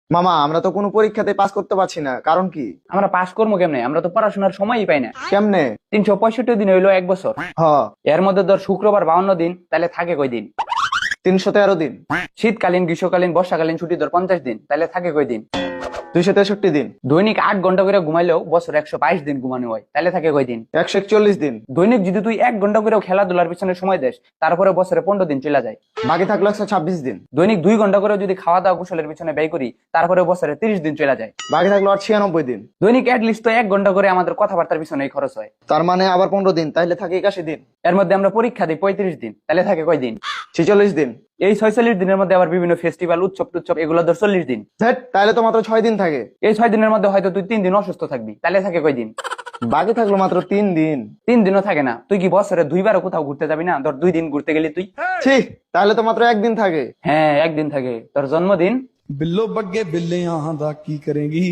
মামা আমরা তো কোনো পরীক্ষাতে পাস করতে পারছি না, কারণ কি? আমরা পাস করবো কেমনে? আমরা তো পড়াশোনার সময়ই পাই না। কেমনে? 365 দিন হইলো এক বছর। হ, এর মধ্যে ধর শুক্রবার 52 দিন, তাহলে থাকে কয় দিন? 313 দিন। শীতকালীন, গ্রীষ্মকালীন, বর্ষাকালীন ছুটি ধর 50 দিন, তাহলে থাকে কয় দিন? 263 দিন। দৈনিক 8 ঘন্টা করে ঘুমাইলেও বছর 122 দিন ঘুমানো হয়, তাহলে থাকে কয় দিন? 141 দিন। দৈনিক যদি তুই 1 ঘন্টা করে খেলাধুলার পিছনে সময় দেস, তারপরে বছরে 15 দিন চলে যায়। বাকি থাকলো 126 দিন। দৈনিক 2 ঘন্টা করে যদি খাওয়া দাওয়া গোসলের পিছনে ব্যয় করি, তারপরে বছরে 30 দিন চলে যায়। বাকি থাকলো আর 96 দিন। দৈনিক লিস্ট তো 1 ঘন্টা করে আমাদের কথাবার্তার পিছনে খরচ হয়। তার মানে আবার 15 দিন, তাইলে থাকে 81 দিন। এর মধ্যে আমরা পরীক্ষা দিই 35 দিন, তাহলে থাকে কয় দিন? 46 দিন। এই 46 দিনের মধ্যে আবার বিভিন্ন ফেস্টিভ্যাল, উৎসব টুৎসব, এগুলো ধর 40 দিন। তাইলে তো মাত্র 6 দিন থাকে। এই 6 দিনের মধ্যে হয়তো তুই 3 দিন অসুস্থ থাকবি, তাহলে থাকে কয় দিন? বাকি থাকলো মাত্র 3 দিন। 3 দিনও থাকে না। তুই কি বছরে 2 বারও কোথাও ঘুরতে যাবি না? ধর 2 দিন ঘুরতে গেলি তুই। ছি, তাহলে তো মাত্র একদিন থাকে। হ্যাঁ, একদিন থাকে, তোর জন্মদিন। ਬਿੱਲੋ ਬੱਗੇ ਬਿੱਲਿਆਂ ਦਾ ਕੀ ਕਰੇਂਗੀ